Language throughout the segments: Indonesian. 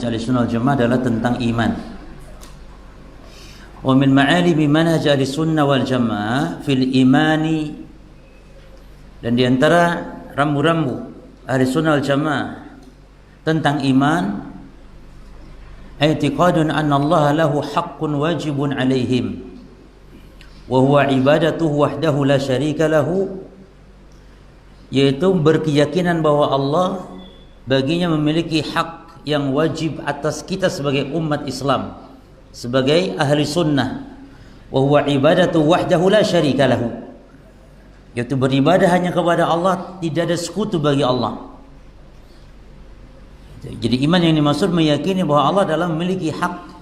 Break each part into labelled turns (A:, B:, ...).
A: Ahlussunnah wal Jamaah adalah tentang iman. Wa min ma'alimi manhaj Ahlussunnah wal Jamaah fil imani, dan di antara rambu-rambu Ahlussunnah wal Jamaah tentang iman, i'tiqadun anna Allah lahu haqqun wajibun alaihim wa huwa ibadatuhu wahdahu la syarika lahu, yaitu berkeyakinan bahwa Allah baginya memiliki hak yang wajib atas kita sebagai umat Islam, sebagai ahli sunnah. Wa huwa ibadatu wahdahu la syarika lahu, yaitu beribadah hanya kepada Allah, tidak ada sekutu bagi Allah. Jadi iman yang dimaksud meyakini bahwa Allah adalah memiliki hak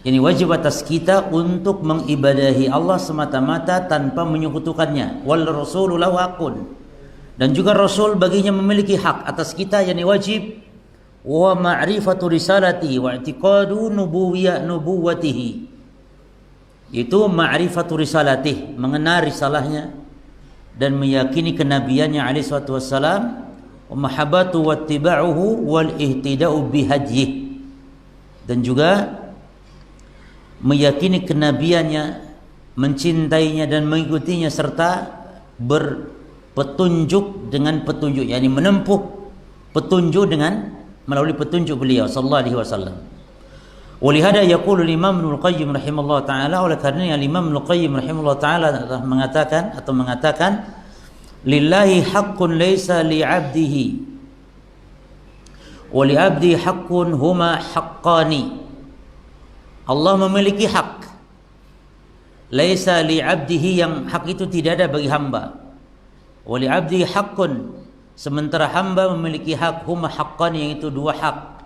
A: yang wajib atas kita untuk mengibadahi Allah semata-mata tanpa menyekutukannya. Wal rasulu lahu haqqun, dan juga Rasul baginya memiliki hak atas kita yang wajib. Wa ma'rifatu risalati wa i'tiqadu nubuwatihi, itu ma'rifatu risalatih, mengenal risalahnya dan meyakini kenabiannya alaihi salatu wassalam. Wa mahabbatu wattiba'uhu wal ihtida'u bihadyihi, dan juga meyakini kenabiannya, mencintainya dan mengikutinya, serta berpetunjuk dengan petunjuk, yakni menempuh petunjuk dengan melalui petunjuk beliau sallallahu alaihi wasallam. Walihada yaqulu Imam Ibnu Qayyim rahimahullah taala, oleh karena Imam Ibnu Qayyim rahimahullah taala mengatakan lillahi haqqun laysa li'abdihi wa li'abdi haqqun huma haqqani. Allah memiliki hak, laysa li'abdihi, yang hak itu tidak ada bagi hamba. Wa li'abdi haqqun, sementara hamba memiliki hak, huma haqqani, yang itu dua hak.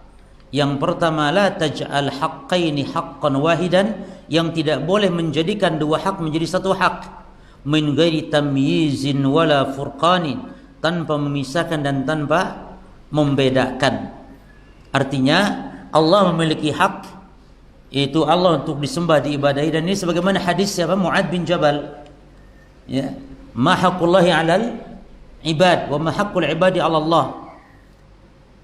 A: Yang pertama, la taj'al haqqaini haqqan wahidan, yang tidak boleh menjadikan dua hak menjadi satu hak. Min ghairi tamyizin wala furqanin, tanpa memisahkan dan tanpa membedakan. Artinya Allah memiliki hak, yaitu Allah untuk disembah, diibadahi, dan ini sebagaimana hadis siapa? Mu'ad bin Jabal, ya, ma haqqullahi 'alal ibad wa ma haqqul ibadi 'ala Allah.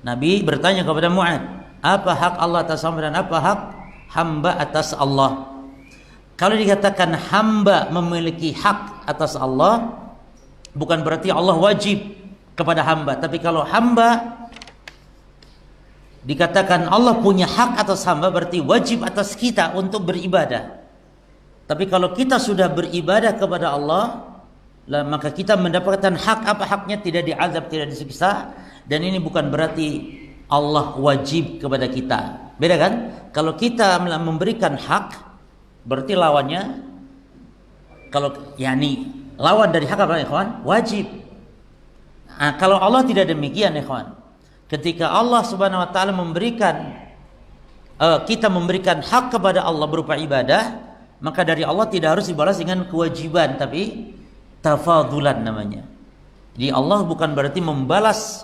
A: Nabi bertanya kepada Mu'ad, apa hak Allah atas hamba dan apa hak hamba atas Allah? Kalau dikatakan hamba memiliki hak atas Allah, bukan berarti Allah wajib kepada hamba. Tapi kalau hamba dikatakan Allah punya hak atas hamba, berarti wajib atas kita untuk beribadah. Tapi kalau kita sudah beribadah kepada Allah, maka kita mendapatkan hak. Apa haknya? Tidak diazab, tidak disiksa. Dan ini bukan berarti Allah wajib kepada kita. Beda kan? Kalau kita memberikan hak, berarti lawannya, kalau yakni lawan dari hak apa, ikhwan? Wajib. Nah, kalau Allah tidak demikian, ikhwan. Ketika Allah Subhanahu wa taala memberikan kita memberikan hak kepada Allah berupa ibadah, maka dari Allah tidak harus dibalas dengan kewajiban, tapi tafadulan namanya. Jadi Allah bukan berarti membalas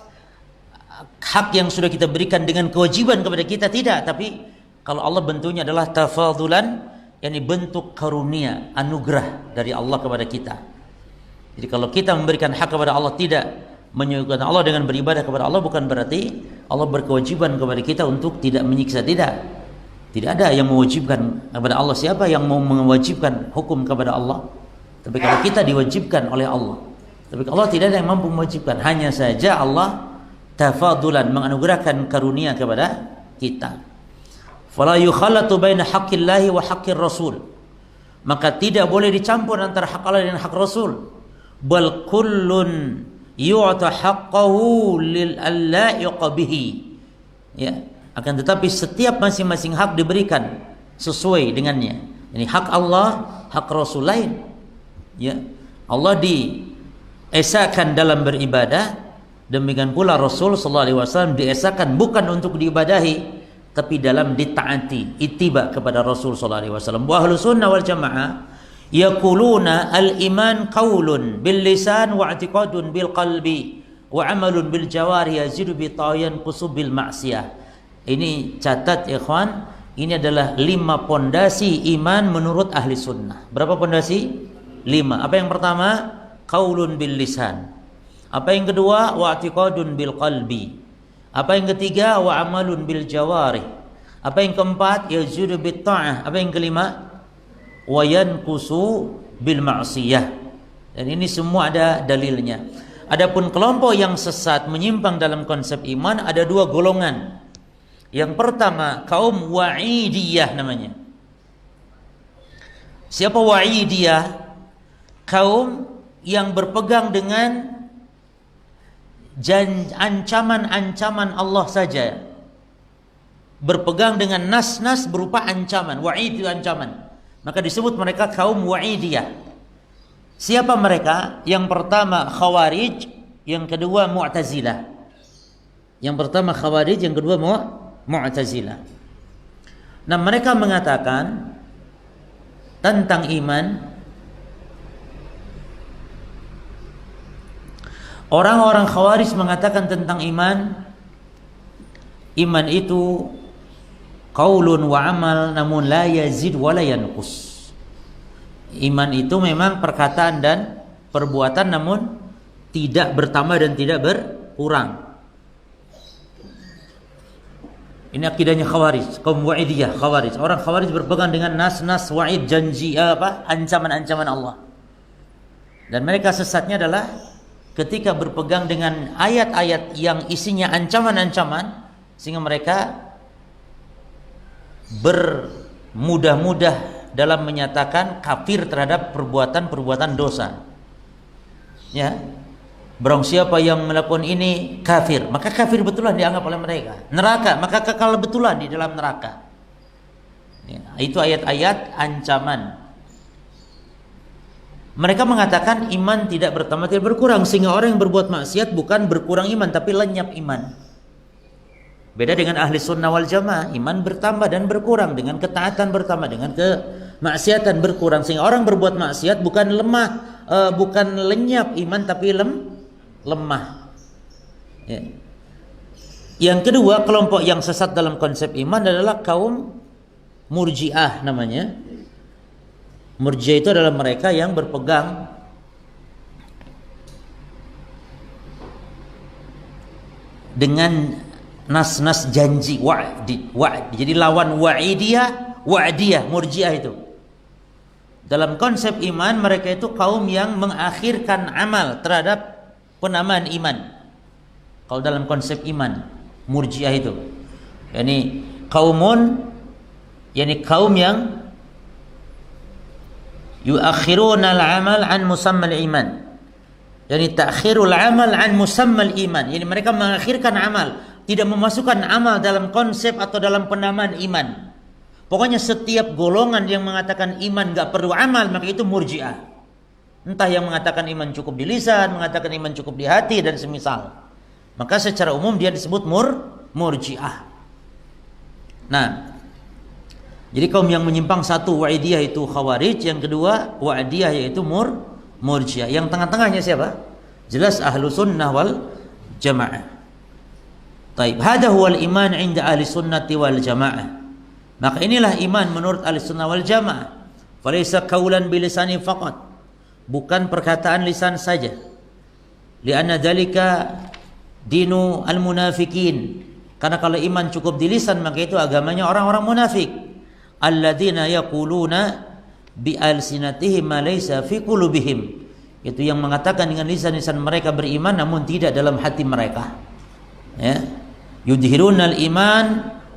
A: hak yang sudah kita berikan dengan kewajiban kepada kita, tidak. Tapi kalau Allah bentuknya adalah tafadulan, yakni bentuk karunia, anugerah dari Allah kepada kita. Jadi kalau kita memberikan hak kepada Allah, tidak menyekutukan Allah dengan beribadah kepada Allah, bukan berarti Allah berkewajiban kepada kita untuk tidak menyiksa, tidak. Tidak ada yang mewajibkan kepada Allah. Siapa yang mau mewajibkan hukum kepada Allah? Tapi kalau kita diwajibkan oleh Allah, tapi Allah tidak ada yang mampu mewajibkan. Hanya saja Allah tafadulan, menganugerahkan karunia kepada kita. Fala yukhallatu baina haqqillahi wa haqqir rasul, maka tidak boleh dicampur antara hak Allah dan hak Rasul. Bal kullun yu'ta haqqahu lil allaiq bihi, ya, akan tetapi setiap masing-masing hak diberikan sesuai dengannya. Ini hak Allah, hak Rasul lain, ya. Allah diesakan dalam beribadah, demikian pula Rasul sallallahu alaihi wasallam diesakan bukan untuk diibadahi, tapi dalam ditaati, ittiba kepada Rasul sallallahu alaihi wasallam. Wa ahlus sunnah wal jamaah yaquluna al-iman qaulun bil lisan wa i'tiqadun bil qalbi wa amalun bil jawari yazidu bi ta'yan qusubil ma'siyah. Ini catat ikhwan, ini adalah 5 pondasi iman menurut ahli sunnah. Berapa pondasi? 5. Apa yang pertama? Qaulun bil lisan. Apa yang kedua? Wa i'tiqadun bil qalbi. Apa yang ketiga? Wa amalun bil jawarih. Apa yang keempat? Yazidu bit ta'ah. Apa yang kelima? Wa yanqusu bil ma'siyah. Dan ini semua ada dalilnya. Adapun kelompok yang sesat menyimpang dalam konsep iman ada dua golongan. Yang pertama kaum wa'idiyah namanya. Siapa wa'idiyah? Kaum yang berpegang dengan ancaman-ancaman Allah saja, berpegang dengan nas-nas berupa ancaman. Wa'id itu ancaman, maka disebut mereka kaum wa'idiyah. Siapa mereka? Yang pertama Khawarij, yang kedua Mu'tazilah. Yang pertama Khawarij, yang kedua Mu'tazilah. Nah, mereka mengatakan tentang iman, orang-orang Khawarij mengatakan tentang iman itu qaulun wa amal namun la yazid wa la yanqus. Iman itu memang perkataan dan perbuatan namun tidak bertambah dan tidak berkurang. Ini akidahnya Khawarij, kaum wa'idiyah Khawarij. Orang Khawarij berpegang dengan nas-nas wa'id, janji ancaman-ancaman Allah. Dan mereka sesatnya adalah ketika berpegang dengan ayat-ayat yang isinya ancaman-ancaman, sehingga mereka bermudah-mudah dalam menyatakan kafir terhadap perbuatan-perbuatan dosa. Ya, barang siapa yang melakukan ini kafir, maka kafir betulan dianggap oleh mereka. Neraka, maka kekal betulan di dalam neraka. Ya, itu ayat-ayat ancaman. Mereka mengatakan iman tidak bertambah, tidak berkurang, sehingga orang yang berbuat maksiat bukan berkurang iman tapi lenyap iman. Beda dengan ahli sunnah wal jamaah, iman bertambah dan berkurang, dengan ketaatan bertambah, dengan kemaksiatan berkurang, sehingga orang berbuat maksiat bukan lemah, bukan lenyap iman tapi lemah. Ya. Yang kedua, kelompok yang sesat dalam konsep iman adalah kaum Murji'ah namanya. Murji'ah itu adalah mereka yang berpegang dengan nas-nas janji, wa'di. Jadi lawan wa'diyah, Murji'ah itu. Dalam konsep iman, mereka itu kaum yang mengakhirkan amal terhadap penamaan iman. Kalau dalam konsep iman, Murji'ah itu, kaum yang yuakhiruna al-amal an musammal iman. Yani ta'khirul amal an musammal iman. Yani mereka mengakhirkan amal, tidak memasukkan amal dalam konsep atau dalam penamaan iman. Pokoknya setiap golongan yang mengatakan iman enggak perlu amal, maka itu Murji'ah. Entah yang mengatakan iman cukup di lisan, mengatakan iman cukup di hati dan semisal. Maka secara umum dia disebut Murji'ah. Nah, jadi kaum yang menyimpang, satu wa'idiyah itu Khawarij, yang kedua wa'diyah yaitu Murji'ah. Yang tengah-tengahnya siapa? Jelas ahlu sunnah wal jamaah. Taib, hada huwal iman inda ahli sunnati wal jamaah. Maka inilah iman menurut ahli sunnah wal jamaah. Falaysa qawlan bilisani faqat, bukan perkataan lisan saja. Lianna dzalika dinu al-munafikin. Karena kalau iman cukup di lisan, maka itu agamanya orang-orang munafik. Alladzina yaquluna bi alsinatihim ma laysa fi qulubihim. Itu yang mengatakan dengan lisan-lisan mereka beriman namun tidak dalam hati mereka. Ya. Yudhirunal iman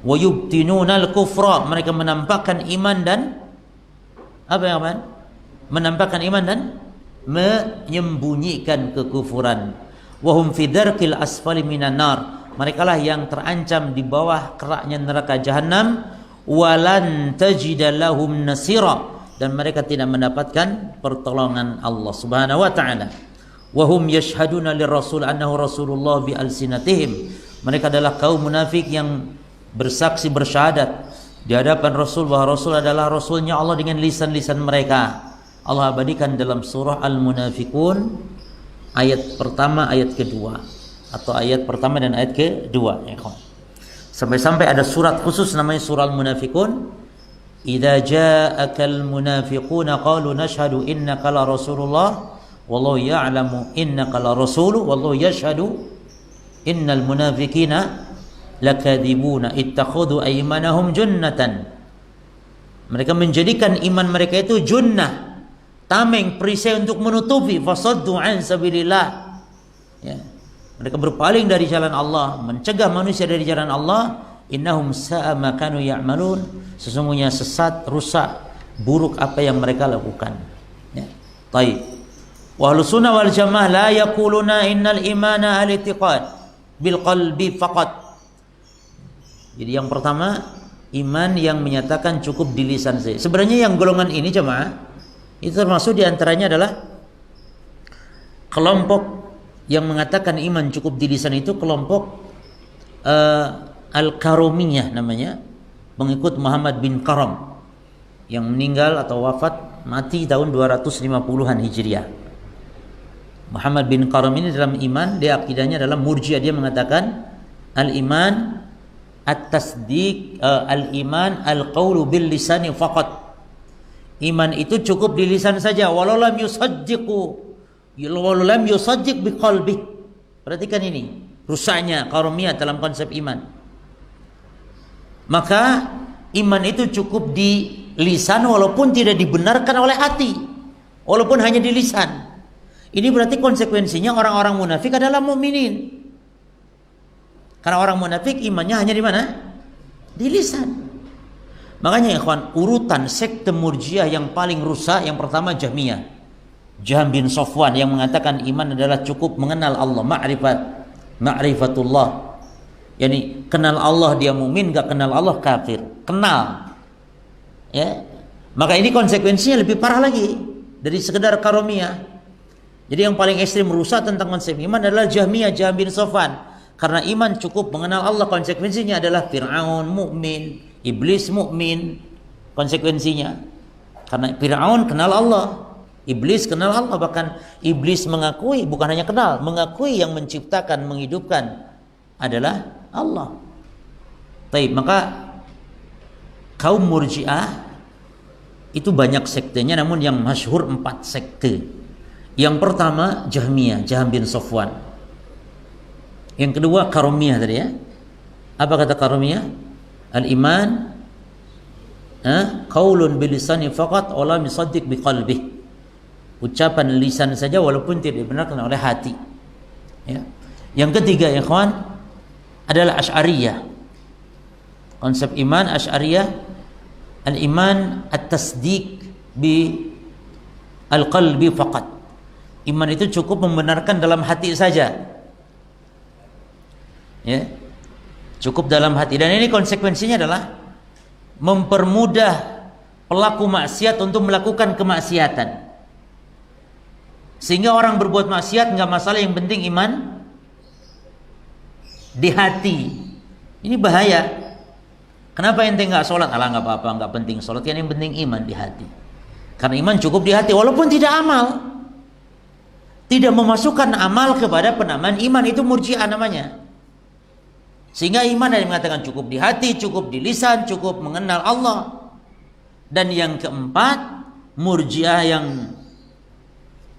A: wa yubtinunal kufra. Mereka menampakkan iman dan menampakkan iman dan menyembunyikan kekufuran. Wa hum fi darkil asfali minan nar. Merekalah yang terancam di bawah keraknya neraka jahanam. Walan tajida lahum nasira, dan mereka tidak mendapatkan pertolongan Allah Subhanahu wa taala. Wa hum yashhaduna lirrasul annahu rasulullah bi alsinatihim. Mereka adalah kaum munafik yang bersaksi bersyahadat di hadapan Rasul bahwa Rasul adalah rasulnya Allah dengan lisan-lisan mereka. Allah abadikan dalam surah Al-Munafikun ayat pertama, ayat kedua, atau ayat pertama dan ayat kedua, ya kawan. Sampai-sampai ada surat khusus namanya surah Al-Munafikun. Idza ja'akal munafiquna qalu nashhadu innaka la rasulullah wallahu ya'lamu innaka la rasuluhu wallahu yashhadu innal munafiqina lakadzibuna ittakhadhu aymanahum junnatan. Mereka menjadikan iman mereka itu junnah, tameng, perisai untuk menutupi, fasaddu an sabilillah. Ya. Mereka berpaling dari jalan Allah, mencegah manusia dari jalan Allah. Innahum sa'a ma kanu ya'malun. Sesungguhnya sesat, rusak, buruk apa yang mereka lakukan. Ya. Baik. Wa ahlus sunnah wal jamaah la yaquluna innal imana al-i'tiqad bil qalbi faqat. Jadi yang pertama, iman yang menyatakan cukup di lisan saja. Sebenarnya yang golongan ini jemaah itu termasuk diantaranya adalah kelompok yang mengatakan iman cukup di lisan itu kelompok Al-Karomiyah namanya, pengikut Muhammad bin Karam yang meninggal atau wafat mati tahun 250-an Hijriah. Muhammad bin Karam ini dalam iman, dia akidahnya adalah Murji'ah. Dia mengatakan al-iman at-tasdiq, al-iman al-qawlu bil lisani faqat. Iman itu cukup di lisan saja, walau lam yusaddiq biqalbi. Perhatikan ini rusaknya Karomiyah dalam konsep iman. Maka iman itu cukup di lisan walaupun tidak dibenarkan oleh hati, walaupun hanya di lisan. Ini berarti konsekuensinya orang-orang munafik adalah mukminin. Karena orang munafik imannya hanya di mana? Di lisan. Makanya ikhwan, urutan sekte Murji'ah yang paling rusak yang pertama Jahmiyah. Jahm bin Safwan yang mengatakan iman adalah cukup mengenal Allah, ma'rifatullah. Yani kenal Allah dia mukmin, enggak kenal Allah kafir. Kenal. Ya. Maka ini konsekuensinya lebih parah lagi dari sekedar Karomiyah. Jadi yang paling ekstrim rusak tentang konsep iman adalah Jahmiyah, Jahm bin Safwan. Karena iman cukup mengenal Allah, konsekuensinya adalah Fir'aun mukmin, iblis mukmin. Konsekuensinya karena Fir'aun kenal Allah, iblis kenal Allah, bahkan iblis mengakui, bukan hanya kenal, mengakui yang menciptakan, menghidupkan adalah Allah. Baik, maka kaum Murji'ah itu banyak sektenya, namun yang masyhur 4 sekte. Yang pertama Jahmiyah, Jahm bin Safwan. Yang kedua Karomiyah tadi ya. Apa kata Karomiyah? Al-iman qaulun bil lisani faqat wa lam yusaddiq bi qalbih. Ucapan lisan saja walaupun tidak dibenarkan oleh hati. Ya. Yang ketiga ya ikhwan adalah Asy'ariyah. Konsep iman Asy'ariyah, al-iman at-tasdiq bi al-qalbi faqat. Iman itu cukup membenarkan dalam hati saja. Ya. Cukup dalam hati, dan ini konsekuensinya adalah mempermudah pelaku maksiat untuk melakukan kemaksiatan. Sehingga orang berbuat maksiat enggak masalah, yang penting iman di hati. Ini bahaya. Kenapa ente enggak sholat? Alah enggak apa-apa, enggak penting sholat, yang penting iman di hati. Karena iman cukup di hati walaupun tidak amal. Tidak memasukkan amal kepada penamaan iman, itu Murji'ah namanya. Sehingga iman yang mengatakan cukup di hati, cukup di lisan, cukup mengenal Allah. Dan yang keempat, Murji'ah yang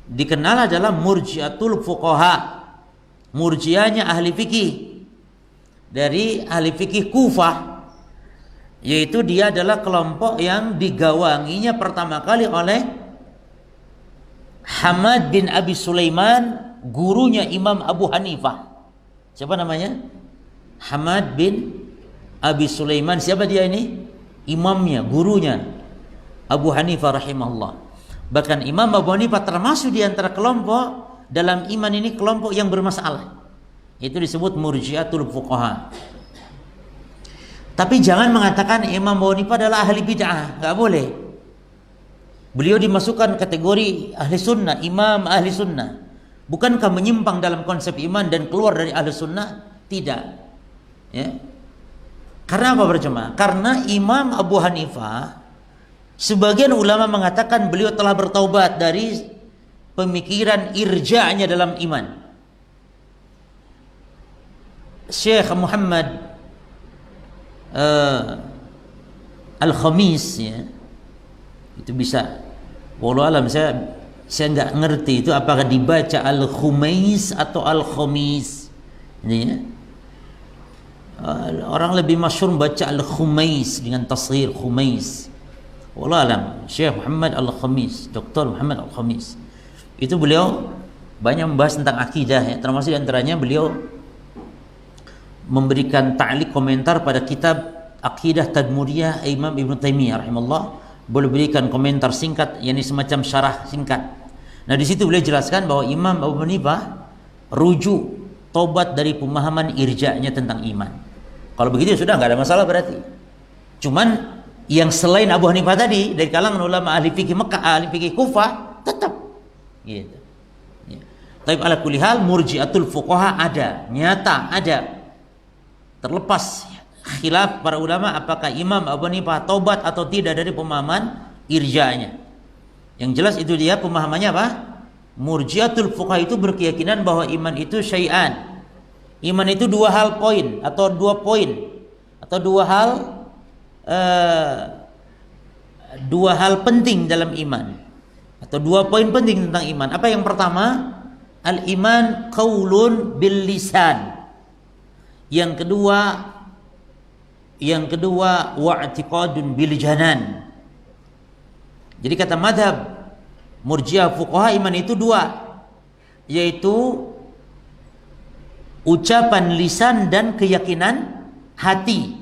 A: dikenal adalah Murji'atul Fuqaha. Murji'ahnya ahli fikih. Dari ahli fikih Kufah. Yaitu dia adalah kelompok yang digawanginya pertama kali oleh Hamad bin Abi Sulaiman, gurunya Imam Abu Hanifah. Siapa namanya? Hamad bin Abi Sulaiman. Siapa dia ini? Imamnya, gurunya Abu Hanifah rahimahullah. Bahkan Imam Abu Hanifah termasuk di antara kelompok dalam iman ini, kelompok yang bermasalah. Itu disebut Murji'atul Fuqaha. Tapi jangan mengatakan Imam Abu Hanifah adalah ahli bid'ah, enggak boleh. Beliau dimasukkan kategori ahli sunnah, imam ahli sunnah. Bukankah menyimpang dalam konsep iman dan keluar dari ahli sunnah? Tidak. Ya. Karena apa berjemaah? Karena Imam Abu Hanifah, sebagian ulama mengatakan beliau telah bertaubat dari pemikiran irja'nya dalam iman. Syekh Muhammad Al-Khamis ya, itu bisa, walau alam saya nggak ngerti itu apakah dibaca Al-Khumais atau Al-Khamis. Ini ya. Orang lebih masyhur baca Al-Khumais dengan tasghir Khumais. Wallah alam, Syekh Muhammad Al-Khamis, Dr. Muhammad Al-Khamis. Itu beliau banyak membahas tentang akidah ya, termasuk diantaranya beliau memberikan ta'liq komentar pada kitab Aqidah Tadmuriyah Imam Ibn Taimiyah rahimahullah. Boleh berikan komentar singkat, yakni semacam syarah singkat. Nah di situ beliau jelaskan bahwa Imam Abu Hanifah rujuk tobat dari pemahaman irja'nya tentang iman. Kalau begitu ya sudah nggak ada masalah berarti. Cuman yang selain Abu Hanifah tadi dari kalangan ulama ahli fikih Mekah, ahli fikih Kufah tetap gitu. Ya. Tapi ala kulli hal murji'atul fuqaha ada, nyata ada. Terlepas khilaf para ulama apakah Imam Abu Hanifah taubat atau tidak dari pemahaman irja'nya. Yang jelas itu dia pemahamannya apa? Murji'atul fuqaha itu berkeyakinan bahwa iman itu syai'an. Iman itu dua hal poin atau dua poin atau dua hal penting dalam iman atau dua poin penting tentang iman. Apa yang pertama? Al-iman qaulun bil lisan. Yang kedua wa'tiqadun bil janan. Jadi kata madhab Murji'ah fuqaha iman itu dua, yaitu ucapan lisan dan keyakinan hati.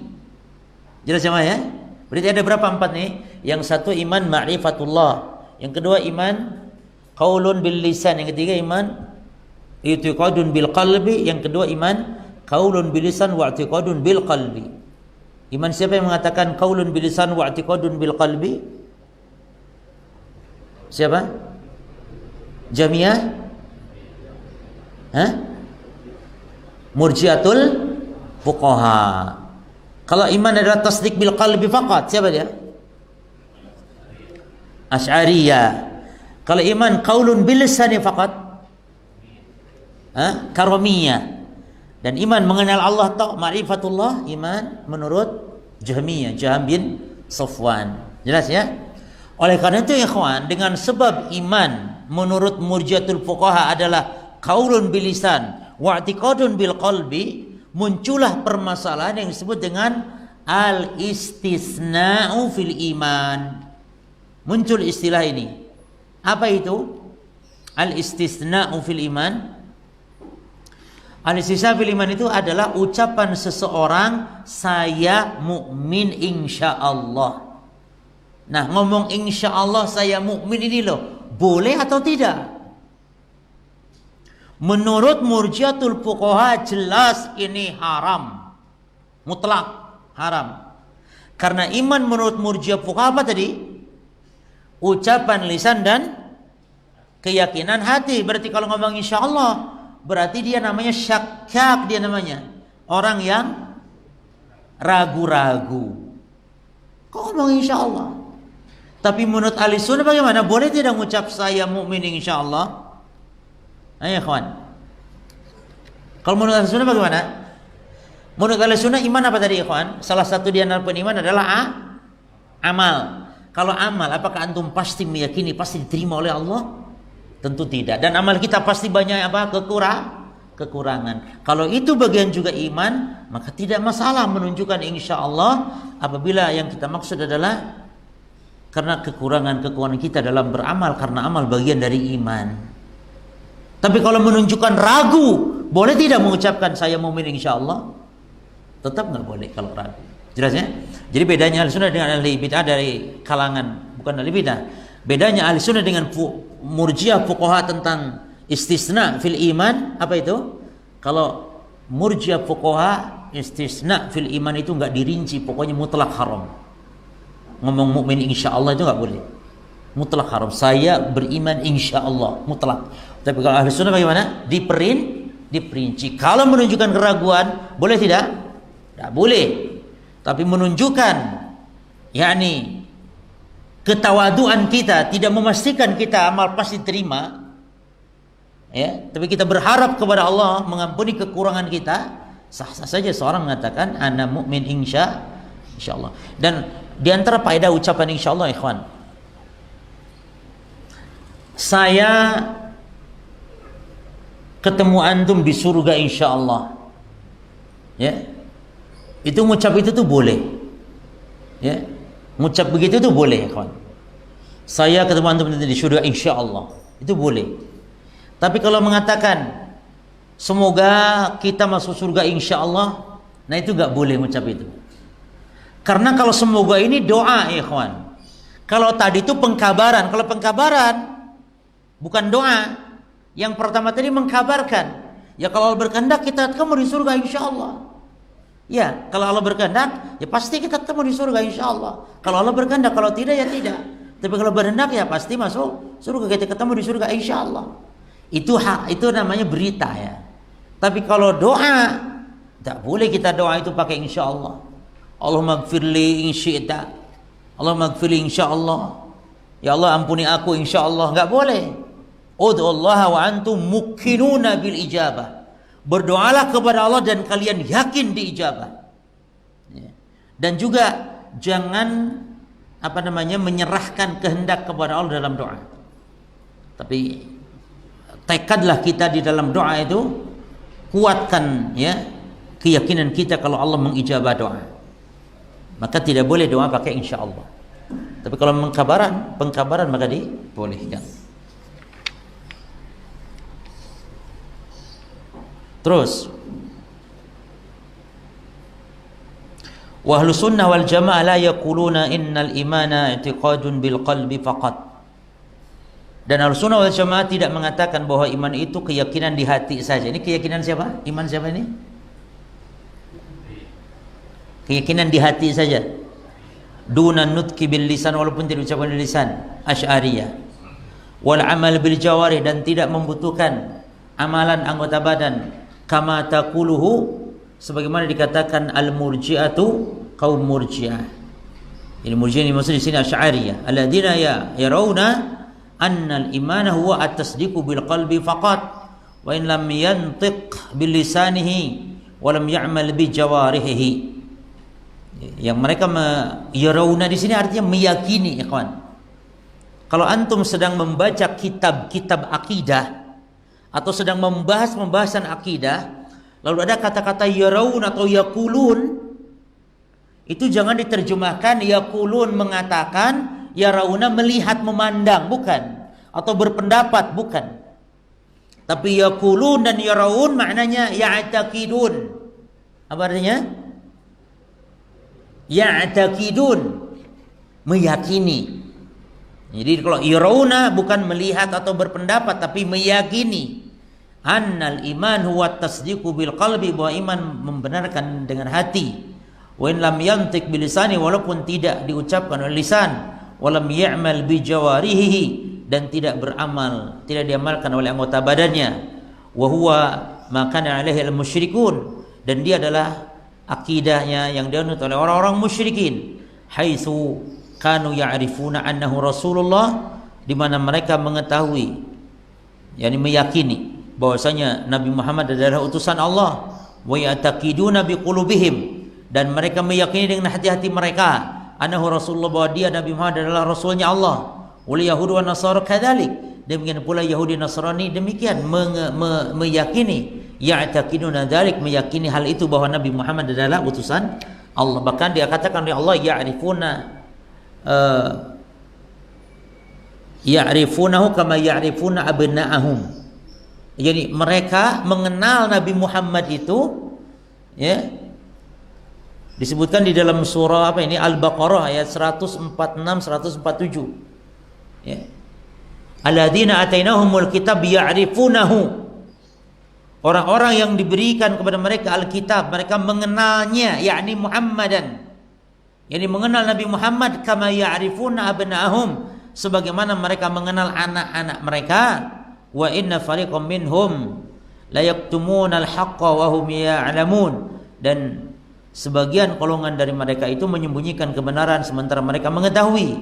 A: Jelas ya? Berarti ada berapa empat nih? Yang satu iman ma'rifatullah, yang kedua iman qaulun bil lisan, yang ketiga iman i'tiqadun bil qalbi, yang kedua iman qaulun bil lisan wa i'tiqadun bil qalbi. Iman siapa yang mengatakan qaulun bil lisan wa i'tiqadun bil qalbi? Siapa? Jamiah? Murji'atul fuqaha. Kalau iman adalah tasdik bil qalbi faqat, siapa dia? Asy'ariyah. Kalau iman qaulun bil lisani faqat, Karamiyah. Dan iman mengenal Allah ma'rifatullah, iman menurut Jahmiyah, Jahm bin Safwan. Jelas ya? Oleh karena itu ikhwan, dengan sebab iman menurut Murji'atul fuqaha adalah qaulun bil lisan wa i'tiqadun bil qalbi, muncullah permasalahan yang disebut dengan al-istisna'u fil iman. Muncul istilah ini. Apa itu? Al-istisna'u fil iman. Al-istisna' fil iman itu adalah ucapan seseorang, saya mukmin insyaallah. Nah, ngomong insyaallah saya mukmin ini loh, boleh atau tidak? Menurut Murji'atul fuqaha jelas ini haram. Mutlak haram. Karena iman menurut Murji'ah fuqaha apa tadi? Ucapan lisan dan keyakinan hati. Berarti kalau ngomong insyaallah, berarti dia namanya syakkak, dia namanya orang yang ragu-ragu. Kok ngomong insyaallah? Tapi menurut ahli sunnah bagaimana? Boleh tidak mengucap saya mukmin insyaallah? Ayo kawan. Kalau menurut ahli sunnah bagaimana? Menurut ahli sunnah iman apa tadi kawan? Salah satu di antara iman adalah amal. Kalau amal, apakah antum pasti meyakini pasti diterima oleh Allah? Tentu tidak. Dan amal kita pasti banyak apa? Kekurangan. Kalau itu bagian juga iman, maka tidak masalah menunjukkan insyaallah apabila yang kita maksud adalah karena kekurangan kita dalam beramal, karena amal bagian dari iman. Tapi kalau menunjukkan ragu, boleh tidak mengucapkan saya mukmin insyaallah? Tetap nggak boleh kalau ragu. Jelasnya? Jadi bedanya ahli sunnah dengan ahli bid'ah dari kalangan bukan ahli bid'ah. Bedanya ahli sunnah dengan Murji'ah fuqaha tentang istisna fil iman, apa itu? Kalau Murji'ah fuqaha istisna fil iman itu nggak dirinci, pokoknya mutlak haram. Ngomong mukmin insyaallah itu nggak boleh, mutlak haram. Saya beriman insyaallah, mutlak. Tapi kalau ahli sunnah bagaimana? Diperinci. Kalau menunjukkan keraguan, boleh tidak? Tidak boleh. Tapi menunjukkan, yakni ketawaduan kita, tidak memastikan kita amal pasti terima, ya. Tapi kita berharap kepada Allah mengampuni kekurangan kita. Sah-sah saja seorang mengatakan ana mukmin insyaallah. Dan di antara faedah ucapan insyaallah ikhwan, saya ketemu antum di surga insyaallah, ya. Itu ngucap itu tuh boleh. Ya. Ngucap begitu tuh boleh, kawan. Saya ketemu antum nanti di surga insyaallah. Itu boleh. Tapi kalau mengatakan semoga kita masuk surga insyaallah, nah itu enggak boleh ngucap itu. Karena kalau semoga ini doa, kawan. Kalau tadi itu pengkabaran, kalau pengkabaran bukan doa. Yang pertama tadi mengkabarkan. Ya kalau Allah berkehendak kita ketemu di surga insyaallah. Ya, kalau Allah berkehendak, ya pasti kita ketemu di surga insyaallah. Kalau Allah berkehendak, kalau tidak ya tidak. Tapi kalau berkehendak ya pasti masuk surga, kita ketemu di surga insyaallah. Itu hak, itu namanya berita ya. Tapi kalau doa, tak boleh kita doa itu pakai insyaallah. Allahumma gfirli in syi'ta. Allahumma gfirli insyaallah. Ya Allah ampuni aku insyaallah. Enggak boleh. Ud'ullaha wa antum muqinuna bil ijabah. Berdoalah kepada Allah dan kalian yakin diijabah. Ya. Dan juga jangan menyerahkan kehendak kepada Allah dalam doa. Tapi tekadlah kita di dalam doa itu, kuatkan ya keyakinan kita kalau Allah mengijabah doa. Maka tidak boleh doa pakai insyaallah. Tapi kalau pengkabaran maka dibolehkan. Terus wa ahlus sunnah wal jamaah la yaquluna innal imana i'tiqadun bil qalbi faqat. Dan ahlus sunnah wal jamaah tidak mengatakan bahwa iman itu keyakinan di hati saja. Ini keyakinan siapa? Iman siapa ini? Keyakinan di hati saja. Dunan nutqi bil lisan, walaupun tidak diucapkan di lisan. Asy'ariyah. Wal amal bil jawarih, dan tidak membutuhkan amalan anggota badan. Kama taquluhu, sebagaimana dikatakan al-murji'atu kaum murji'ah. Ini murji'ah ini maksud di sini asy'ariyah. Alladzina yarawna anna al-imana huwa at-tasdiqu bil qalbi faqat wa in lam yantiq bil lisanihi wa lam ya'mal bi jawarihi. Yang mereka yarawna di sini artinya meyakini, ikhwan. Kalau antum sedang membaca kitab-kitab akidah atau sedang membahas pembahasan akidah, lalu ada kata-kata yaraun atau yakulun, itu jangan diterjemahkan yakulun mengatakan, yarauna melihat, memandang, bukan, atau berpendapat, bukan. Tapi yakulun dan yaraun maknanya ya'taqidun. Apa artinya? Ya'taqidun, meyakini. Jadi kalau yarauna bukan melihat atau berpendapat, tapi meyakini. Annal iman huwa tasdiqu bil qalbi, bahwa iman membenarkan dengan hati. Wa in lam yantiq bil lisani, walaupun tidak diucapkan oleh lisan. Wa lam ya'mal bi jawarihi, dan tidak beramal, tidak diamalkan oleh anggota badannya. Wa huwa ma kana alaihi al musyrikun, dan dia adalah akidahnya yang dianut oleh orang-orang musyrikin. Haitsu kanu ya'rifuna annahu Rasulullah, di mana mereka mengetahui, yakni meyakini bahwasanya Nabi Muhammad adalah utusan Allah. Wa ya'taqiduna biqulubihim, dan mereka meyakini dengan hati-hati mereka annahu Rasulullah, bahwa dia Nabi Muhammad adalah rasulnya Allah. Wal yahud wa nasara kadzalik, demikian pula Yahudi Nasrani demikian meyakini, ya'taqiduna dzalik, meyakini hal itu bahwa Nabi Muhammad adalah utusan Allah. Bahkan dia katakan oleh Allah, ya'rifunahu kama ya'rifuna abna'ahum. Jadi mereka mengenal Nabi Muhammad itu, ya, disebutkan di dalam surah apa ini, Al-Baqarah ayat 146 147. Ya. Alladzina atainahumul kitab ya'rifunahu. Orang-orang yang diberikan kepada mereka Alkitab, mereka mengenalnya, yakni Muhammadan. Yani mengenal Nabi Muhammad kama ya'rifuna abna'ahum, sebagaimana mereka mengenal anak-anak mereka. Wa inna fariqam minhum la yaktumuna al-haqqa wa hum ya'lamun, dan sebagian golongan dari mereka itu menyembunyikan kebenaran sementara mereka mengetahui.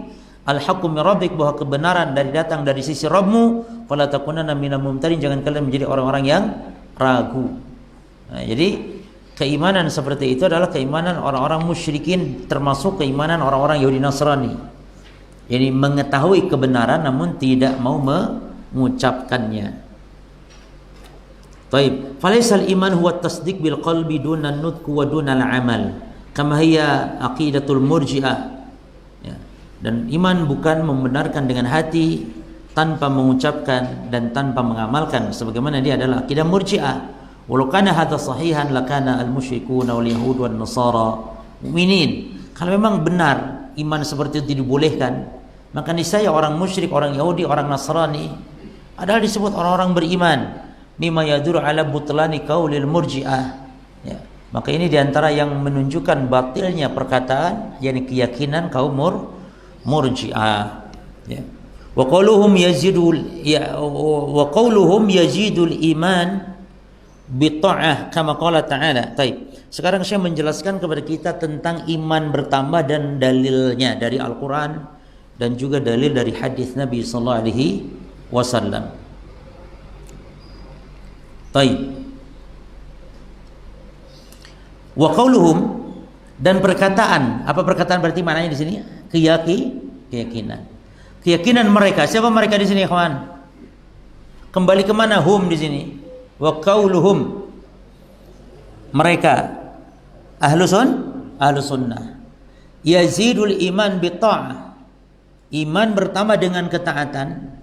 A: Al-haqqu min rabbik, bahwa kebenaran datang dari sisi Rabbmu. Fala takunanna minal mumtarin, jangan kalian menjadi orang-orang yang ragu. Nah, jadi keimanan seperti itu adalah keimanan orang-orang musyrikin, termasuk keimanan orang-orang Yahudi Nasrani. Jadi mengetahui kebenaran namun tidak mau mengucapkannya. Taib. Falaisal iman huwa tasdiq bil qalbi dunan nutq wa dunal amal. kama hiya aqidatul murji'ah. Ya. Dan iman bukan membenarkan dengan hati tanpa mengucapkan dan tanpa mengamalkan, sebagaimana dia adalah akidah murji'ah. Walau kana hadza sahihan lakana al-musyrikuuna wal yahud wan nasara mu'minin. Kalau memang benar iman seperti itu dibolehkan, maka niscaya orang musyrik, orang Yahudi, orang Nasrani adalah disebut orang-orang beriman. Mimma yadur ala butlani qaulil murji'ah. Ya. Maka ini diantara yang menunjukkan batilnya perkataan, yakni keyakinan kaum murji'ah. Ya. Wa qauluhum yazidul iman bi ta'ah kama qala ta'ala. Baik. Sekarang saya menjelaskan kepada kita tentang iman bertambah dan dalilnya dari Al-Qur'an dan juga dalil dari hadis Nabi sallallahu alaihi wasallam. Baik. Wa qauluhum, dan perkataan, apa perkataan berarti maknanya di sini? Keyakinan. Keyakinan mereka. Siapa mereka di sini, kawan? Kembali ke mana hum di sini? Wa qauluhum, mereka ahlu sunnah. Yazidul iman bi ta'ah. Iman bertambah dengan ketaatan.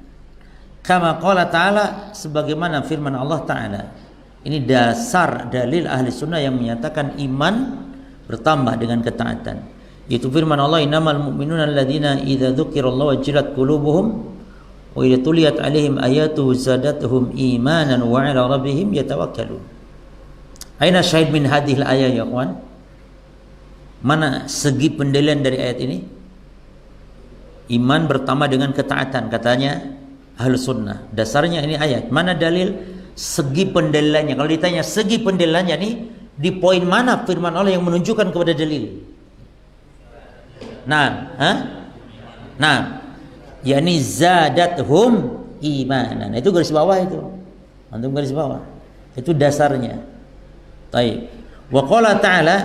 A: Kama qala ta'ala, sebagaimana firman Allah Ta'ala. Ini dasar dalil ahli sunnah yang menyatakan iman bertambah dengan ketaatan. Itu firman Allah, innamal mu'minuna alladzina idza dzukirallahu wajilat qulubuhum wa idza tuliyat alaihim ayatuhu zadatuhum imanan wa ala rabbihim yatawakkalun. Aina syahid min hadhil ayat ya kawan? Mana segi pendalilan dari ayat ini? Iman bertambah dengan ketaatan, katanya ahli sunnah. Dasarnya ini ayat. Mana dalil segi pendalilannya? Kalau ditanya segi pendalilannya ini di poin mana firman Allah yang menunjukkan kepada dalil? Nah, yakni zadathum imanan. Itu garis bawah itu. Antum garis bawah. Itu dasarnya. Baik. Wa qala ta'ala,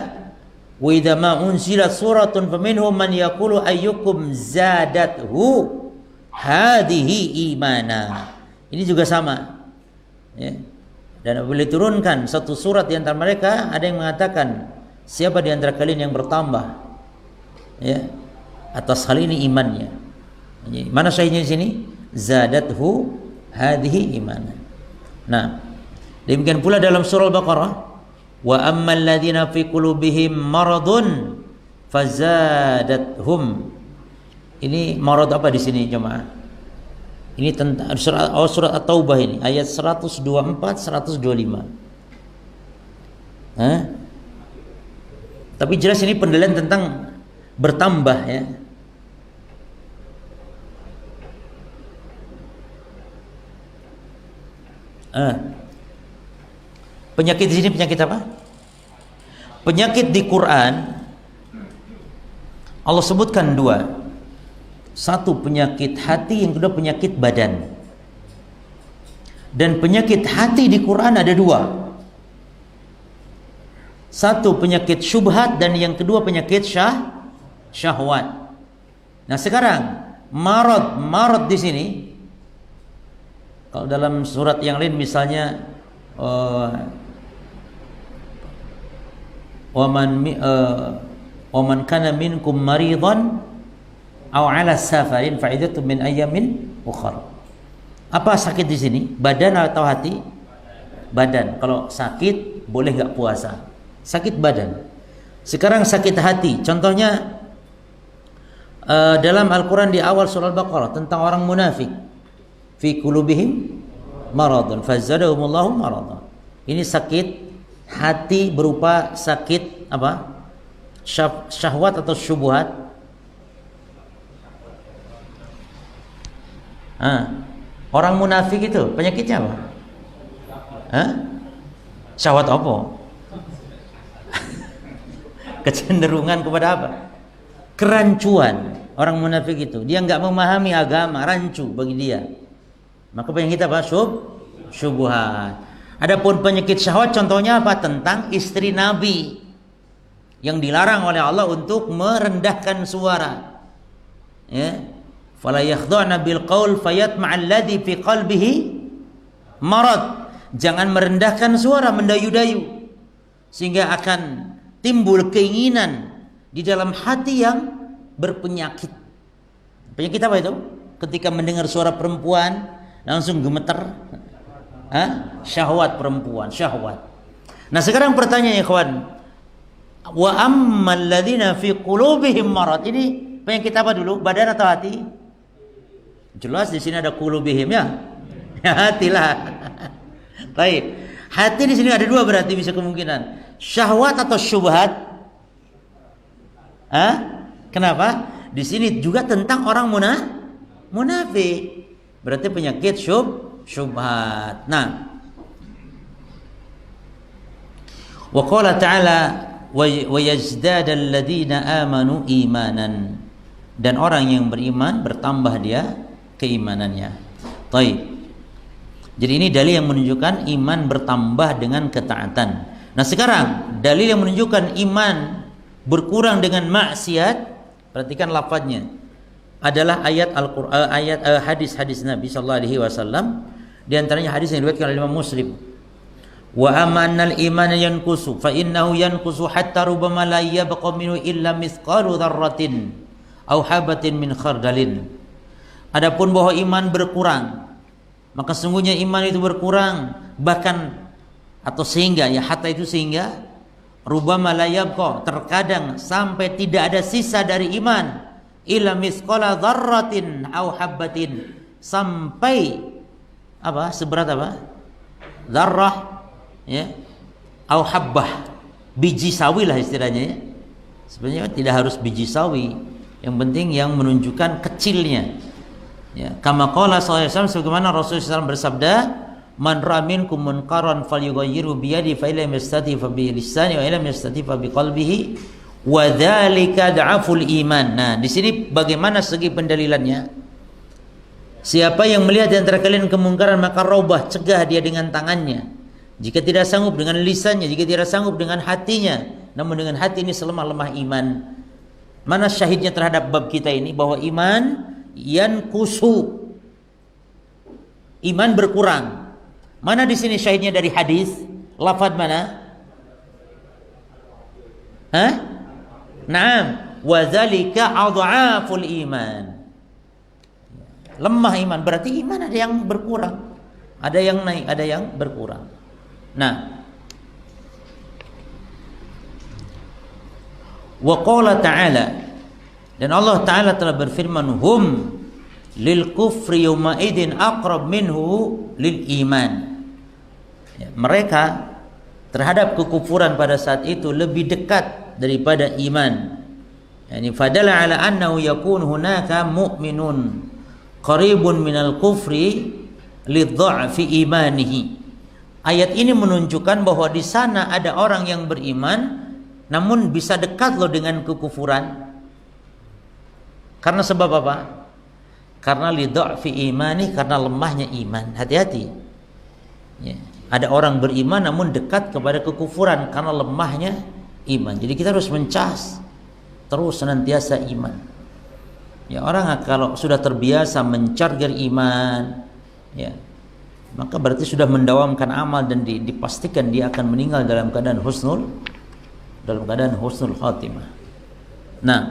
A: wa idza ma unzilat suratun faminhum man yaqulu ayyukum zadathu hadhihi imana. Ini juga sama. Ya. Dan apabila diturunkan satu surat di antara mereka, ada yang mengatakan, siapa di antara kalian yang bertambah, ya, atas hal ini imannya. Mana syahidnya di sini? Zadathu hadhihi imana. Nah, demikian pula dalam surah Al-Baqarah, wa ammal ladzina fi qulubihim maradun fazadathum. Ini marad apa di sini jemaah? Ini tentang surat At-Taubah ini ayat 124 125. Tapi jelas ini pendalilan tentang bertambah, ya. Penyakit di sini penyakit apa? Penyakit di Quran Allah sebutkan dua. Satu penyakit hati, yang kedua penyakit badan. Dan penyakit hati di Quran ada dua. Satu penyakit syubhat dan yang kedua penyakit syahwat. Nah sekarang marad di sini, kalau dalam surat yang lain misalnya waman kana minkum maridan aw ala safarin fa iddatun min ayyamin ukhra. Apa sakit di sini? Badan atau hati? Badan. Kalau sakit boleh enggak puasa. Sakit badan. Sekarang sakit hati. Contohnya dalam Al-Qur'an di awal surah Al-Baqarah tentang orang munafik. Fi qulubihim maradun fazadahumullahu maradan. Ini sakit hati berupa sakit apa? Syahwat atau syubhat. Orang munafik itu penyakitnya apa? Syahwat apa? Kecenderungan kepada apa? Kerancuan. Orang munafik itu dia nggak memahami agama, rancu bagi dia. Maka penyakit apa? Syubhat. Adapun penyakit syahwat contohnya apa? Tentang istri Nabi yang dilarang oleh Allah untuk merendahkan suara. Ya. Fala yakhda'na bil qaul fayatma'al ladzi fi qalbihi marad. Jangan merendahkan suara, mendayu-dayu, sehingga akan timbul keinginan di dalam hati yang berpenyakit. Penyakit apa itu? Ketika mendengar suara perempuan langsung gemeter. Syahwat perempuan, syahwat. Nah, sekarang pertanyaan ikhwan, wa ammal ladzina fi qulubihim marad. Ini penyakit apa dulu? Badan atau hati? Jelas di sini ada qulubihim ya. Ya, hatilah. Baik. Hati di sini ada dua berarti bisa kemungkinan. Syahwat atau syubhat? Kenapa? Di sini juga tentang orang munafik. Berarti penyakit syubhat. Nah, wa qala ta'ala wa yazdadal ladzina amanu imanan. Dan orang yang beriman bertambah dia keimanannya. Baik. Jadi ini dalil yang menunjukkan iman bertambah dengan ketaatan. Nah, sekarang dalil yang menunjukkan iman berkurang dengan maksiat, perhatikan lafadznya. Adalah ayat Al-Qur'an, hadis-hadis Nabi sallallahu alaihi wasallam, di antaranya hadis yang diriwayatkan oleh Imam Muslim. Wa amannal iman yanqusu fa innahu yanqusu hatta rubbama la yabqa minhu illa mithqalu dzarratin aw habatin min khardalin. Adapun bahwa iman berkurang, maka sungguhnya iman itu berkurang, bahkan atau sehingga, ya hatta itu sehingga, rubbama la yabqa, terkadang sampai tidak ada sisa dari iman, illa mithqala dzarratin aw habatin, sampai apa? Seberat apa? Dzarrah, ya, au habbah, biji sawi lah istilahnya ya. Sebenarnya tidak harus biji sawi, yang penting yang menunjukkan kecilnya. Ya, kama qala sallallahu alaihi wasallam, sebagaimana Rasulullah SAW bersabda, man ra'a minkum munkaran falyughayyirhu bi yadihi fa illam yastati fa bi lisanihi wa illam yastati fa bi qalbihi wa dzalika dha'ful iman. Nah, di sini bagaimana segi pendalilannya? Siapa yang melihat di antara kalian kemungkaran, maka robah, cegah dia dengan tangannya. Jika tidak sanggup dengan lisannya, jika tidak sanggup dengan hatinya, namun dengan hati ini selemah-lemah iman. Mana syahidnya terhadap bab kita ini? Bahwa iman yanqusu, iman berkurang. Mana di sini syahidnya dari hadis? Lafaz mana? Naam, wa dzalika adhaful iman. Lemah iman, berarti iman ada yang berkurang, ada yang naik, ada yang berkurang. Nah, wa qala ta'ala, dan Allah Ta'ala telah berfirman, hum lil kufri yawma idin aqrab minhu lil iman. Ya, mereka terhadap kekufuran pada saat itu lebih dekat daripada iman. Yani fadala ala annahu yakun hunaka mu'minun qaribun minal kufri lidha'fi imanihi. Ayat ini menunjukkan bahwa di sana ada orang yang beriman namun bisa dekat loh dengan kekufuran. Karena sebab apa? Karena lidha'fi imani, karena lemahnya iman. Hati-hati. Ya. Ada orang beriman namun dekat kepada kekufuran karena lemahnya iman. Jadi kita harus mencas terus senantiasa iman. Ya, orang kalau sudah terbiasa mencarger iman, ya, maka berarti sudah mendawamkan amal dan dipastikan dia akan meninggal dalam keadaan husnul khatimah. Nah,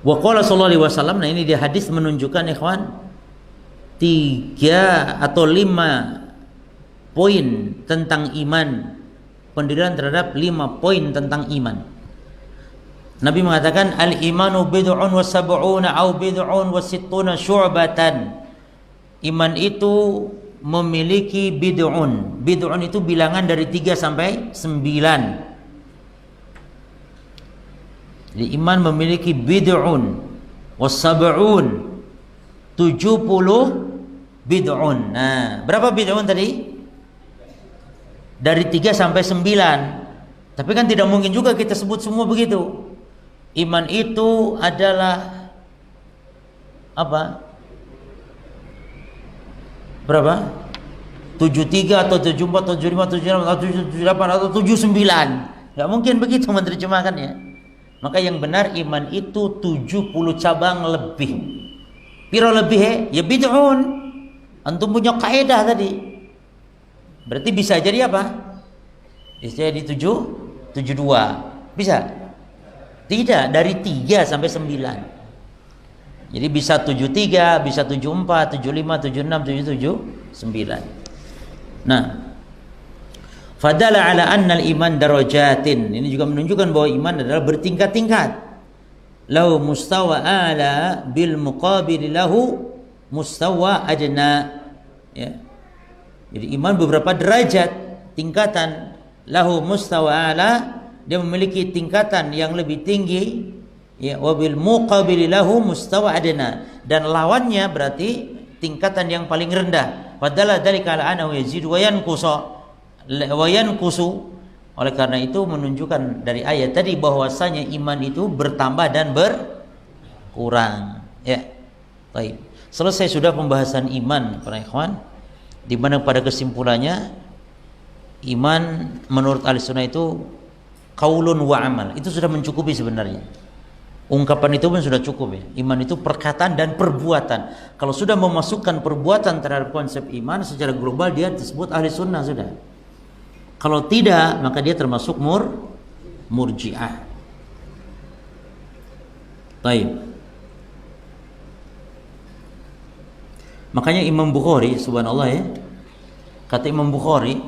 A: wa qala sallallahu alaihi wasallam, nah ini dia hadis menunjukkan ikhwan 3 atau 5 poin tentang iman, pendirian terhadap 5 poin tentang iman. Nabi mengatakan al-imanu bid'un wa sab'una au bid'un wa sittuna syu'batan. Iman itu memiliki bid'un. Bid'un itu bilangan dari 3 sampai 9. Jadi iman memiliki bid'un wa sab'un, 70 bid'un. Nah, berapa bid'un tadi? Dari 3 sampai 9. Tapi kan tidak mungkin juga kita sebut semua begitu. Iman itu adalah apa? Berapa? 73 atau 74 atau 75 atau 76 atau 78 atau 79. Enggak mungkin begitu menerjemahkannya. Maka yang benar iman itu 70 cabang lebih. Piro lebih ya bid'un. Antum punya kaidah tadi. Berarti bisa jadi apa? Jadi 72. Bisa? Tidak, dari 3 sampai 9. Jadi bisa 73, bisa 74, 75, 76, 77, 9. Nah, fadala ala anna al-iman darajatin. Ini juga menunjukkan bahwa iman adalah bertingkat-tingkat. Lahu mustawa ala bil muqabil lahu mustawa adna. Ya. Jadi iman beberapa derajat, tingkatan. Lahu mustawa ala, dia memiliki tingkatan yang lebih tinggi. Ya, wabil muqabil lahu mustawa adna, dan lawannya berarti tingkatan yang paling rendah. Padahal dari kala anahu yazid wa yanqusu. Oleh karena itu menunjukkan dari ayat tadi bahwasanya iman itu bertambah dan berkurang. Ya. Baik. Selesai sudah pembahasan iman para ikhwan, di mana pada kesimpulannya iman menurut Ahlussunnah itu qaulun wa amal. Itu sudah mencukupi sebenarnya. Ungkapan itu pun sudah cukup ya. Iman itu perkataan dan perbuatan. Kalau sudah memasukkan perbuatan terhadap konsep iman secara global, dia disebut ahli sunnah sudah. Kalau tidak, maka dia termasuk murji'ah. Baik. Makanya Imam Bukhari, subhanallah ya, kata Imam Bukhari,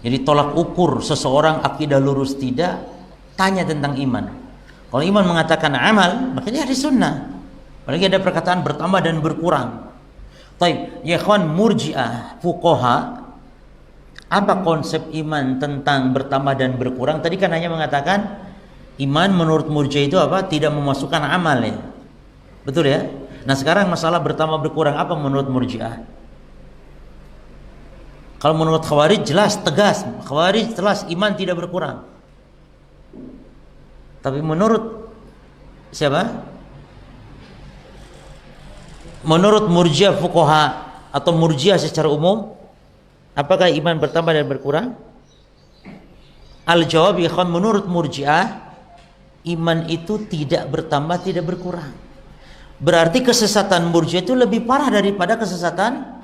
A: jadi tolak ukur seseorang akidah lurus tidak, tanya tentang iman. Kalau iman mengatakan amal, maka dia ahli sunnah. Apalagi ada perkataan bertambah dan berkurang. Baik, ya ikhwan, murji'ah, fuqaha, apa konsep iman tentang bertambah dan berkurang? Tadi kan hanya mengatakan iman menurut murji'ah itu apa? Tidak memasukkan amal ya. Betul ya? Nah sekarang masalah bertambah berkurang apa menurut murji'ah? Kalau menurut khawarij jelas, tegas. Khawarij jelas iman tidak berkurang. Tapi menurut siapa? Menurut murji'ah fuqaha atau murji'ah secara umum, apakah iman bertambah dan berkurang? Al-jawab ya ikhwan, menurut murji'ah iman itu tidak bertambah, tidak berkurang. Berarti kesesatan murji'ah itu lebih parah daripada kesesatan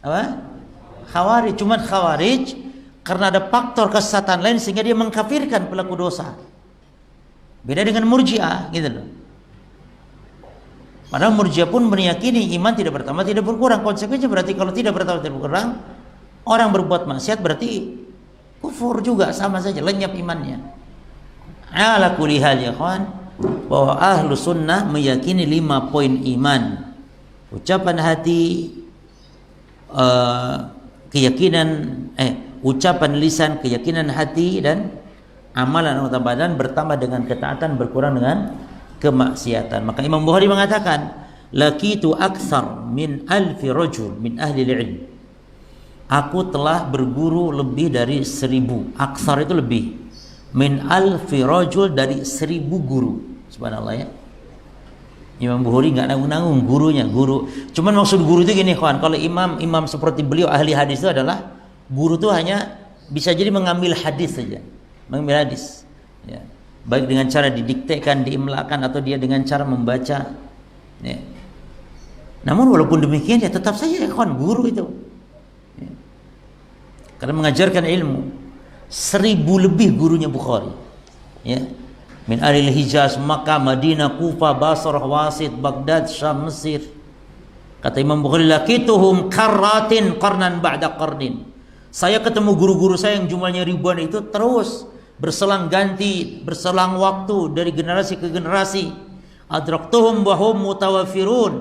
A: apa? Khawarij. Cuman khawarij karena ada faktor kesesatan lain sehingga dia mengkafirkan pelaku dosa. Beda dengan murji'ah gitu loh. Padahal murji'ah pun meyakini iman tidak bertambah, tidak berkurang. Konsekuensinya berarti kalau tidak bertambah, tidak berkurang, orang berbuat maksiat berarti kufur juga, sama saja, lenyap imannya. Ala kulli hal ya kawan, bahwa ahlu sunnah meyakini 5 poin iman: ucapan hati, keyakinan, ucapan lisan, keyakinan hati, dan amalan anggota badan, bertambah dengan ketaatan, berkurang dengan kemaksiatan. Maka Imam Bukhari mengatakan, laqitu aktsar min alfi rajul min ahli ilm. Aku telah berguru lebih dari 1000. Aksar itu lebih. Min alfi rajul, dari 1000 guru. Subhanallah ya. Imam Bukhari enggak nanggung-nanggung gurunya, guru. Cuman maksud guru itu gini kawan, kalau imam seperti beliau ahli hadis itu adalah guru itu hanya bisa jadi mengambil hadis saja. Mengambil hadis ya. Baik dengan cara didiktekan, diimlakan, atau dia dengan cara membaca ya. Namun walaupun demikian ya tetap saja ya kawan, guru itu ya. Karena mengajarkan ilmu. 1000 lebih gurunya Bukhari ya. Min alil Hijaz, Makkah, Madinah, Kufah, Basrah, Wasit, Baghdad, Syam, Mesir. Kata Imam Bukhari, laqituhum karratin qarnan ba'da qarnin. Saya ketemu guru-guru saya yang jumlahnya ribuan itu terus berselang ganti, berselang waktu dari generasi ke generasi. Adraktuhum wa hum mutawaffirun.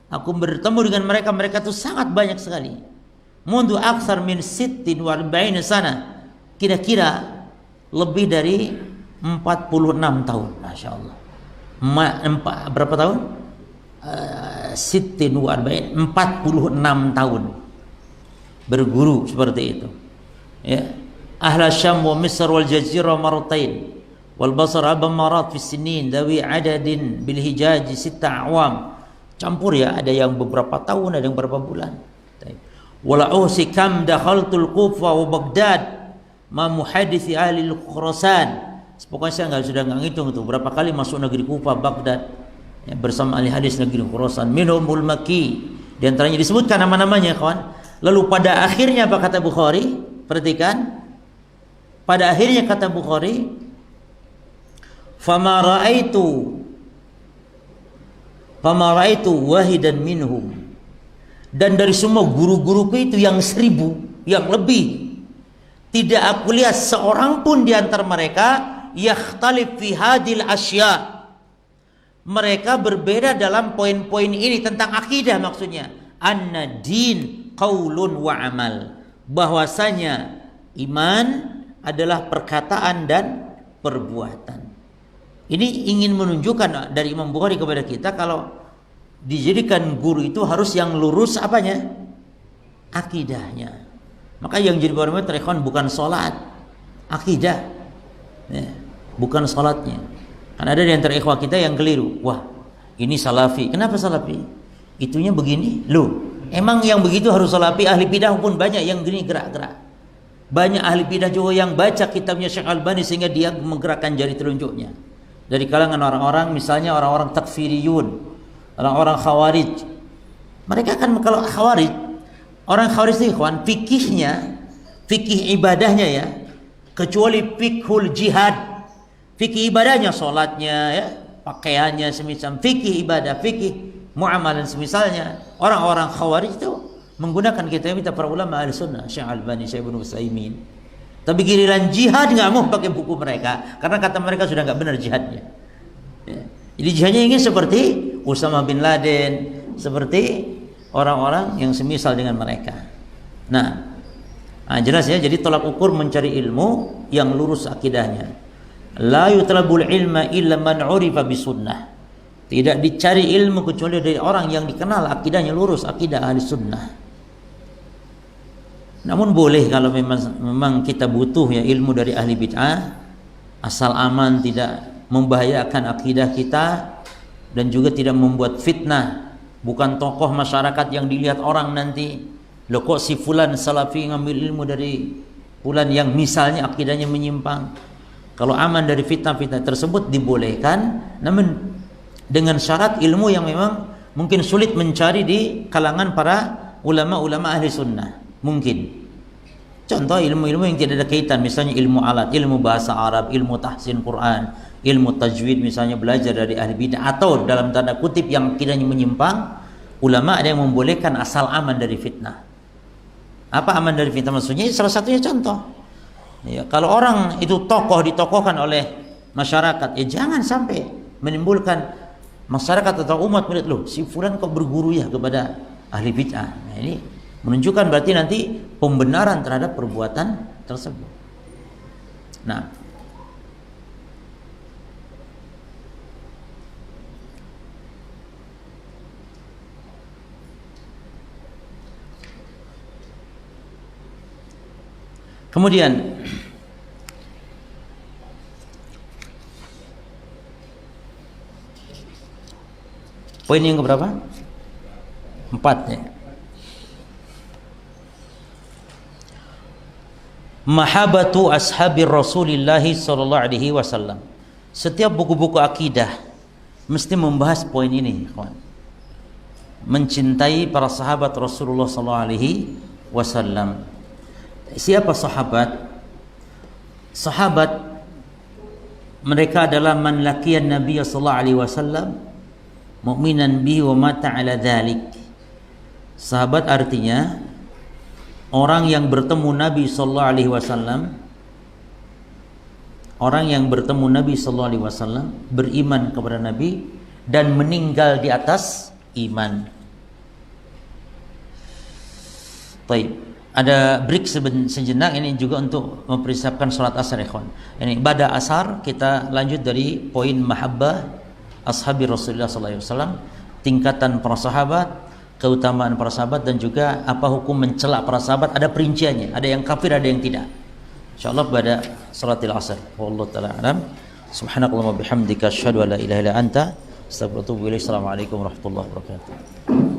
A: Aku bertemu dengan mereka, mereka itu sangat banyak sekali. Mundu aksar min 46 sana. Kira-kira lebih dari 46 tahun. Masya Allah. Berapa tahun? 46 tahun berguru seperti itu ya. Ahla Syam wa Misr wal Jazirah marratain wal Basr abam marat fi sinin dawi adadin bil Hijaz 6 awam. Campur ya, ada yang beberapa tahun, ada yang beberapa bulan. Wala uhsi kam dakhaltul Kufah wa Baghdad ma muhadisi ahli Khurasan. Pokoknya saya sudah nggak ngitung itu berapa kali masuk negeri Kufah, Baghdad ya, bersama ahli hadis negeri Khurasan. Minhumul Makki, di antaranya disebutkan nama-namanya kawan. Lalu pada akhirnya apa kata Bukhari? Perhatikan, Pada akhirnya kata Bukhari, fama ra'aitu wahidan minhum, dan dari semua guru-guruku itu yang 1000, yang lebih, tidak aku lihat seorang pun di antara mereka yakhtalif fi hadil asya, mereka berbeda dalam poin-poin ini tentang akidah. Maksudnya anna din qaulun wa amal, bahwasanya iman adalah perkataan dan perbuatan. Ini ingin menunjukkan dari Imam Bukhari kepada kita kalau dijadikan guru itu harus yang lurus apanya? Akidahnya. Maka yang jadi barometer ikhwan bukan salat, akidah. Ya, bukan salatnya. Kan ada di antara ikhwah kita yang keliru. Wah, ini salafi. Kenapa salafi? Itunya begini. Loh, emang yang begitu harus salafi? Ahli bidah pun banyak yang gini gerak-gerak. Banyak ahli bidah juga yang baca kitabnya Syekh Albani sehingga dia menggerakkan jari telunjuknya. Dari kalangan orang-orang, misalnya orang-orang takfiriyun, orang-orang khawarij. Mereka kan kalau khawarij, orang khawarij itu ikhwan, fikihnya, fikih ibadahnya ya, kecuali fikhul jihad, fikih ibadahnya, sholatnya ya, pakaiannya semisal, fikih ibadah, fikih muamalah semisalnya. Orang-orang khawarij itu menggunakan kitab para ulama ahli sunnah, Syekh Albani, Syekh Ibnu Utsaimin. Tapi giliran jihad nggak mau pakai buku mereka, karena kata mereka sudah nggak benar jihadnya. Ya. Jadi jihadnya ingin seperti Usama bin Laden, seperti orang-orang yang semisal dengan mereka. Nah, jelas ya. Jadi tolak ukur mencari ilmu yang lurus akidahnya. La yutlabul ilma illa man urifa bisunnah. Tidak dicari ilmu kecuali dari orang yang dikenal akidahnya lurus, akidah ahli sunnah. Namun boleh kalau memang kita butuh ya ilmu dari ahli bid'ah, asal aman tidak membahayakan akidah kita dan juga tidak membuat fitnah, bukan tokoh masyarakat yang dilihat orang nanti, loh kok si fulan salafi ngambil ilmu dari fulan yang misalnya akidahnya menyimpang. Kalau aman dari fitnah-fitnah tersebut dibolehkan, namun dengan syarat ilmu yang memang mungkin sulit mencari di kalangan para ulama-ulama ahli sunnah. Mungkin contoh ilmu-ilmu yang tidak ada kaitan, misalnya ilmu alat, ilmu bahasa Arab, ilmu tahsin Quran, ilmu tajwid, misalnya belajar dari ahli bidah, atau dalam tanda kutip yang akidahnya menyimpang. Ulama ada yang membolehkan asal aman dari fitnah. Apa aman dari fitnah maksudnya? Salah satunya contoh ya, kalau orang itu tokoh ditokohkan oleh masyarakat, ya jangan sampai menimbulkan masyarakat atau umat melihat, loh si fulan kok berguru ya kepada ahli bid'ah. Nah, ini menunjukkan berarti nanti pembenaran terhadap perbuatan tersebut. Nah, kemudian poin yang keberapa? 4 ya. Mahabbatu ashabir Rasulillah sallallahu alaihi wasallam. Setiap buku-buku akidah mesti membahas poin ini, kawan. Mencintai para sahabat Rasulullah sallallahu alaihi wasallam. Siapa sahabat? Sahabat mereka adalah man laqiyan Nabi sallallahu alaihi wasallam mu'minan bihi wa mata ala dzalik. Sahabat artinya orang yang bertemu Nabi sallallahu alaihi wasallam, orang yang bertemu Nabi sallallahu alaihi wasallam, beriman kepada Nabi dan meninggal di atas iman. Baik, ada break sejenak ini juga untuk mempersiapkan salat asar, ikhwan. Ini pada asar kita lanjut dari poin mahabbah ashabi Rasulullah sallallahu alaihi wasallam, tingkatan para sahabat, keutamaan para sahabat, dan juga apa hukum mencela para sahabat. Ada perinciannya, ada yang kafir, ada yang tidak. Insyaallah pada salatil asar. Wallahu taala alam. Subhanakallahumma bihamdika asyhadu an la ilaha illa anta astaghfiruka wa atubu ilaik. Assalamualaikum warahmatullahi wabarakatuh.